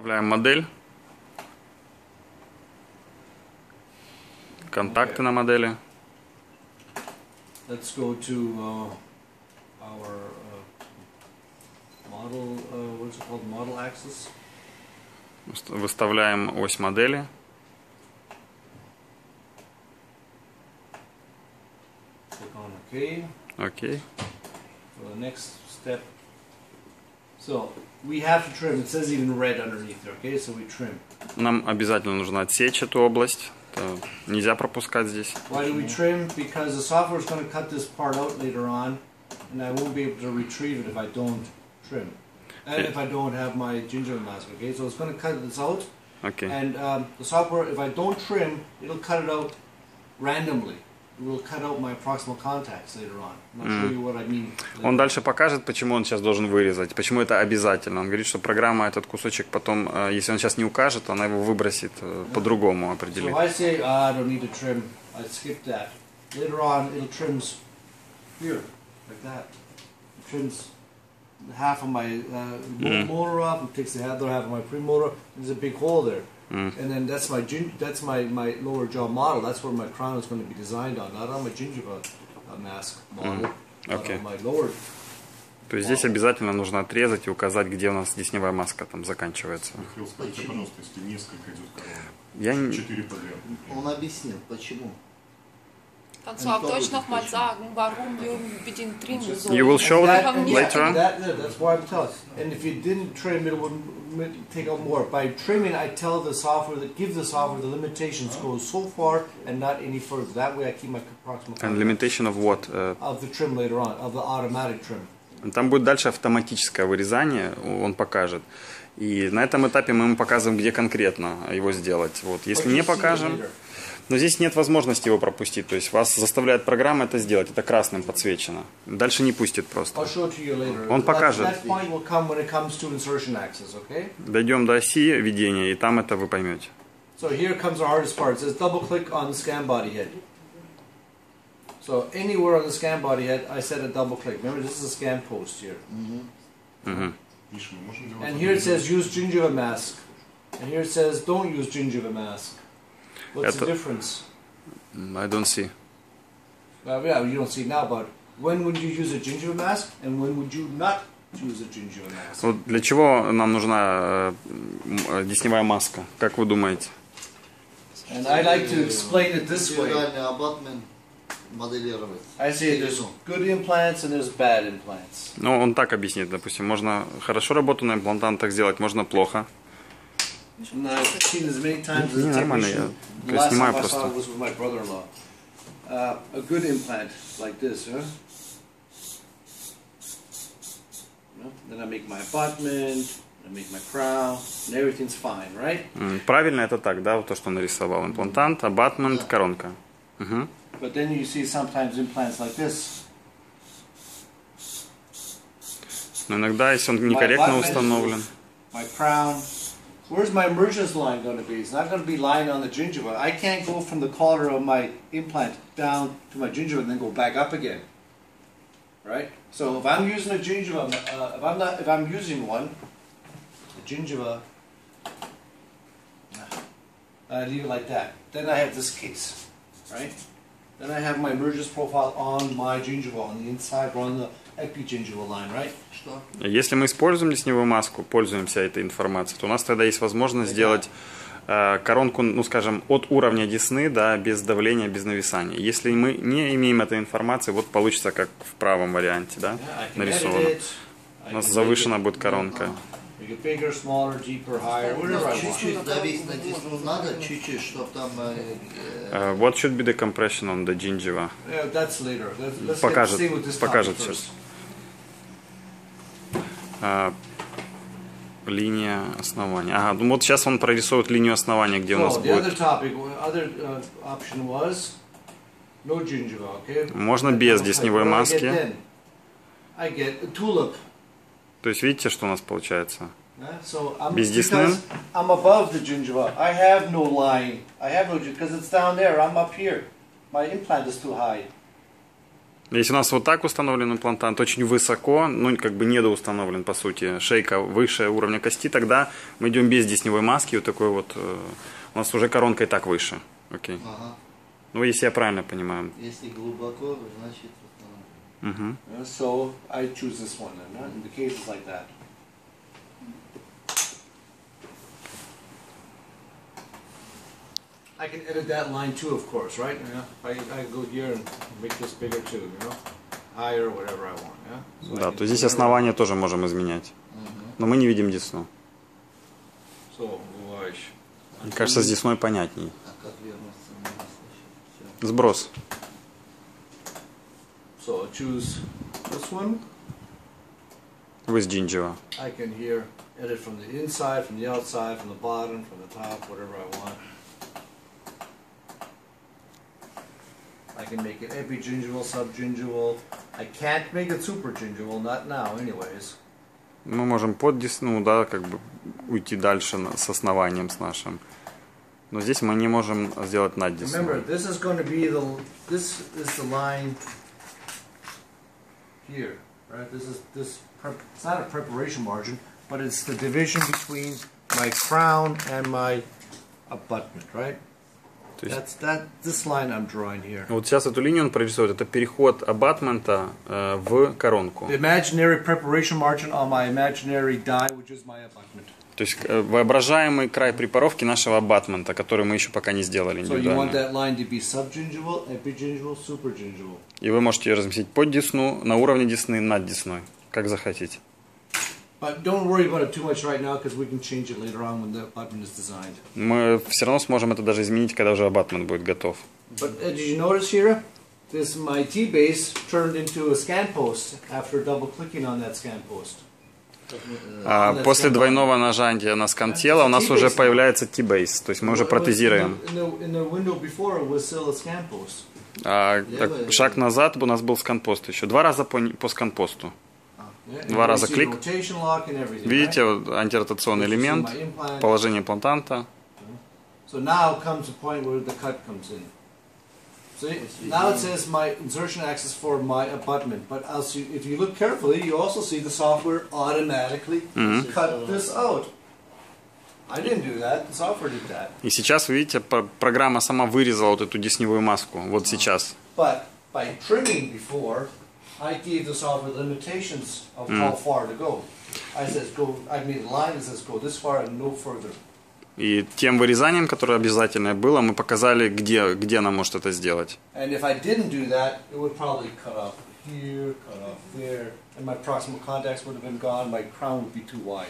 Вставляем модель. Контакты на модели. Let's go to our model, what's it called, model axis. Выставляем ось модели. Click on OK. Окей. For the next step. So we have to trim. It says even red underneath there. Okay, so we trim. Нам обязательно нужно отсечь эту область. Это нельзя пропускать здесь. Why do we trim? Because the software is going to cut this part out later on, and I won't be able to retrieve it if I don't trim, and if I don't have my gingiva mask. Okay, so it's going to cut this out. Okay. And the software, if I don't trim, it'll cut it out randomly. It will cut out my proximal contacts later on. I'm not show you what I mean. Он дальше покажет, почему он сейчас должен вырезать, почему это обязательно. Он говорит, что программа этот кусочек потом, если он сейчас не укажет, она его выбросит по-другому определит. So if I say, I don't need to trim, I skip that. Later on, it'll trims here, like that. It trims half of my motor off, and takes the other half of my premotor. There's a big hole there. And then that's my lower jaw model. That's where my crown is going to be designed on, not on my gingiva mask model, but on my lower. То есть здесь обязательно нужно отрезать и указать, где у нас десневая маска там заканчивается. Михаил, скажите, пожалуйста, если несколько идет корона, Я 4 подряд. Он объяснил, почему. Kannst du auf Deutsch nochmal sagen, warum wir unbedingt trimmen sollen? You will show that it later on? That's why I'm telling. And if you didn't trim, it would take out more. By trimming, I tell the software give the software the limitations go so far and not any further. That way, I keep my proximal. And limitation of what? Of the trim later on, of the automatic trim. Там будет дальше автоматическое вырезание, он покажет. И на этом этапе мы ему показываем, где конкретно его сделать. Вот. Если не покажем, но здесь нет возможности его пропустить. То есть вас заставляет программа это сделать. Это красным подсвечено. Дальше не пустит просто. Он покажет. Дойдем до оси ведения, и там это вы поймете. So here comes the hardest part. It says double click on the scan body head. So anywhere on the scan body head, I set a double click. Remember, this is a scan post here. And here it says use gingiva mask. And here it says don't use gingiva mask. What's the difference? I don't see. Yeah, you don't see it now, but when would you use a gingiva mask and when would you not use a gingiva mask? Вот для чего нам нужна десневая маска? Как вы думаете? And I like to explain it this way. Абатмент моделировать. I say there's good implants and there's bad implants. Ну, он так объяснит, допустим, можно хорошо работу на имплантантах сделать, можно плохо. I've seen as many times as a Нормально, technician. я The last time снимаю I saw просто. it was with my brother-in-law. A good implant like this, huh? Then I make my abutment, I make my crown, and everything's fine, right? Правильно это так, да, вот то, что нарисовал. Имплантант, абатмент, коронка. But then you see sometimes implants like this. Но иногда, если он некорректно установлен. My crown. Where's my emergence line going to be? It's not going to be lying on the gingiva. I can't go from the collar of my implant down to my gingiva and then go back up again. Right? So if I'm using a gingiva, if I'm using one, the gingiva, I leave it like that. Then I have this case, right? Then I have my emergence profile on my gingiva on the inside or on the epigingival line, right? Если мы используем десневую маску, пользуемся этой информацией, то у нас тогда есть возможность сделать коронку, ну скажем, от уровня десны, да, без давления, без нависания. Если мы не имеем этой информации, вот получится как в правом варианте, да, нарисовано. У нас завышена будет коронка. Чуть-чуть давить на десну надо, чуть-чуть, чтобы там... What should be the compression on the gingiva? Покажет сейчас. Линия основания. Ага, ну вот сейчас он прорисует линию основания, где у нас будет. Можно без десневой маски. То есть видите, что у нас получается? Без десны. Если у нас вот так установлен имплантант, очень высоко, ну, как бы недоустановлен, по сути, шейка выше уровня кости, тогда мы идем без десневой маски, вот такой вот, у нас уже коронка и так выше. Окей. Ага. Ну, если я правильно понимаю. Если глубоко, значит установлен. So I choose this one then. In the cases like that. I can edit that line too, of course, right? Yeah. I go here and make this bigger too, you know, higher, whatever I want. Yeah. So Да, то здесь основание тоже можем изменять. Но мы не видим десну. So watch. Мне кажется, с десной понятней. А как вернуться? Сброс. So I'll choose this one. With gingiva. I can here edit from the inside, from the outside, from the bottom, from the top, whatever I want. I can make it epigingival, subgingival. I can't make it supergingival, not now anyways. Мы можем под десну, да, как бы уйти дальше с основанием с нашим. Но здесь мы не можем сделать над десной. Remember, this is going to be this is the line here, right? It's not a preparation margin, but it's the division between my crown and my abutment, right? This line I'm drawing here. Вот сейчас эту линию он прорисует. Это переход абатмента в коронку. The imaginary preparation margin on my imaginary die, which is my abutment. То есть воображаемый край препаровки нашего абатмента, который мы еще пока не сделали So you want индивидуально. that line to be subgingival, epigingival, supergingival. И вы можете ее разместить под десну, на уровне десны, над десной, как захотите. But don't worry about it too much right now, because we can change it later on when the abutment is designed. Мы все равно сможем это даже изменить, когда уже абатмент будет готов. But did you notice here? This my T-base turned into a scan post after double clicking on that scan post. После двойного нажатия на скан тела у нас уже появляется T-base, то есть мы уже протезируем. In the window before it was still a scan post. Так, шаг назад у нас был скан-пост еще. 2 раза по скан-посту. Yeah, 2 раза you see клик. rotation lock and everything, Видите, right? вот, антиротационный элемент, положение имплантанта. So now comes the point where the cut comes in. See, now it says my insertion axis for my abutment, but if you look carefully, you also see the software automatically cut this out. I didn't do that, the software did that. И сейчас, вы видите, программа сама вырезала вот эту десневую маску, вот сейчас. But by trimming before, I gave the software limitations of how far to go. I made a line that says go this far and no further. И тем вырезанием, которое обязательное было, мы показали, где она может это сделать. And if I didn't do that, it would probably cut off here, cut off there, and my proximal contacts would have been gone, my crown would be too wide.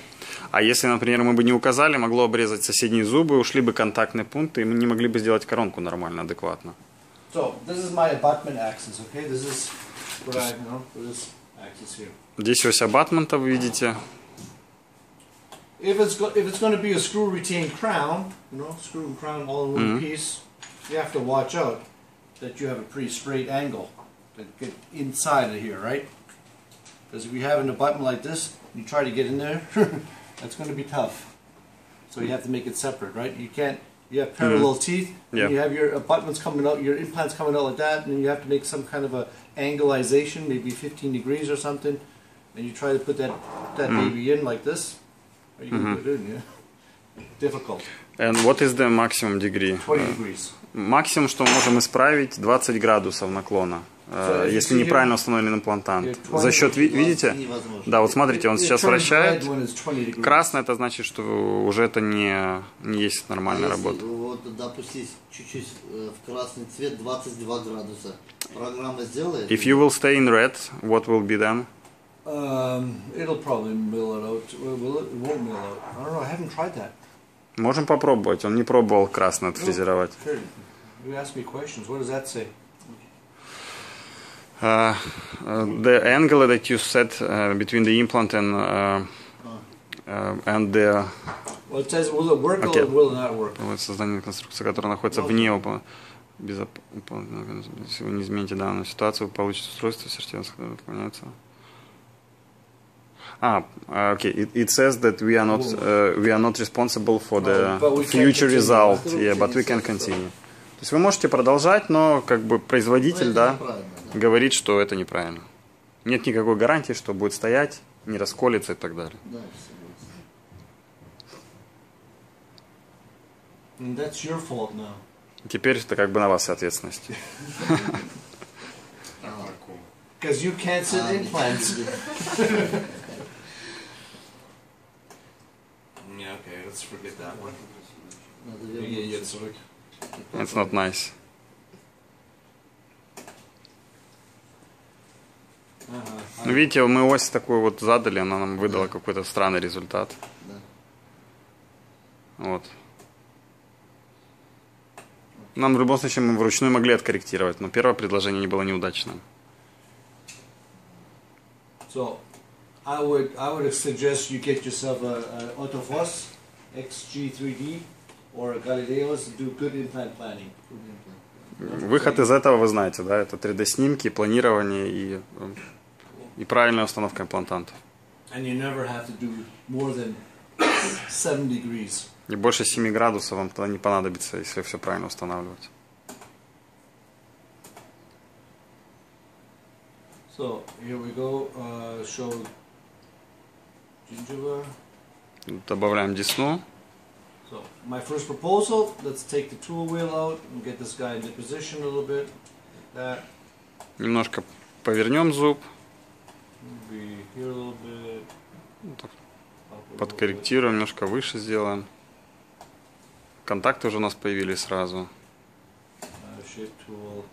А если, например, мы бы не указали, могло обрезать соседние зубы, ушли бы контактные пункты, и мы не могли бы сделать коронку нормально, адекватно. So, this is my abutment axis, okay? This is what I, this axis here. Здесь ось абатмента вы видите. If it's going to be a screw retained crown, screw and crown all in one piece, you have to watch out that you have a pretty straight angle to get inside of here, right? Because if you have an abutment like this, you try to get in there, that's going to be tough. So you have to make it separate, right? You have parallel teeth, and you have your abutments coming out, your implants coming out like that, and then you have to make some kind of a angleization, maybe 15 degrees or something, and you try to put that baby in like this. Are you going to put it in, yeah? Difficult. And what is the maximum degree? 20 degrees. Максимум, что мы можем исправить, 20 градусов наклона, если неправильно установлен имплантант. За счет, видите? Да, вот смотрите, он сейчас вращает. Красный, это значит, что уже это не есть нормальная работа. Вот, допустим, чуть-чуть в красный цвет 22 градуса. Программа сделает? If you will stay in red, what will be then? It'll probably mill it out. It won't mill out. I don't know. I haven't tried that. Можем попробовать. Он не пробовал красный отфрезеровать. You ask me questions. What does that say? The angle that you set between the implant and the... Well, it says will it work or will it not work? Создание конструкции, которая находится вне если вы не измените данную ситуацию, вы получите устройство сертификат, которое выполняется. Okay. It says that we are not responsible for the future result, but we can continue. То есть вы можете продолжать, но как бы производитель, Ну, это да, неправильно, да. говорит, что это неправильно. Нет никакой гарантии, что будет стоять, не расколется и так далее. Да, согласен. And that's your fault now. Теперь это как бы на вас ответственность. Таком. Because you can't sit implants. Yeah, okay, let's forget that one. Надо Wir gehen jetzt zurück. It's not nice. Ну, видите, мы ось такую вот задали, она нам выдала какой-то странный результат. Да. Вот. Нам в любом случае мы вручную могли откорректировать, но первое предложение не было неудачным. So, I would suggest you get yourself a Autofoss XG3D or a Galileo's to do good implant planning. Выход из этого вы знаете, да, это 3D-снимки, планирование и правильная установка имплантантов. And you never have to do more than 7 degrees. И больше 7 градусов вам тогда не понадобится, если все правильно устанавливать. So, here we go. Show gingiva. Добавляем десну. So, my first proposal, let's take the tool wheel out and get this guy into position a little bit. That. Немножко повернем зуб, Be here a little bit. Up a little подкорректируем, немножко выше сделаем. Контакты уже у нас появились сразу. bit. Shape tool.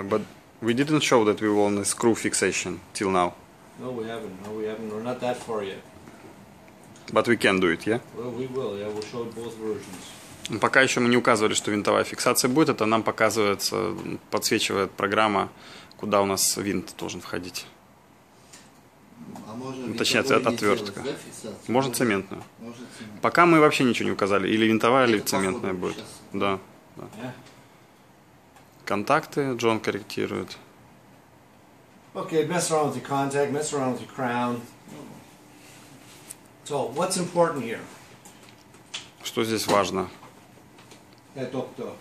But we didn't show that we were on the screw fixation till now. No, we haven't. No, we haven't. We're not that far yet. But we can do it, yeah? Well, we will. Yeah, we'll show both versions. Пока еще мы не указывали, что винтовая фиксация будет, это нам показывается, подсвечивает программа, куда у нас винт должен входить. А можно Точнее, винтовой не отвертка. делать, да, фиксацию? Можно цементную. Может, цемент. Пока мы вообще ничего не указали. Или винтовая, или Это цементная походу будет. сейчас. Да. Yeah. Контакты Джон корректирует. Okay, mess around with your contact, mess around with your crown. So, what's important here? Что здесь важно? Доктор.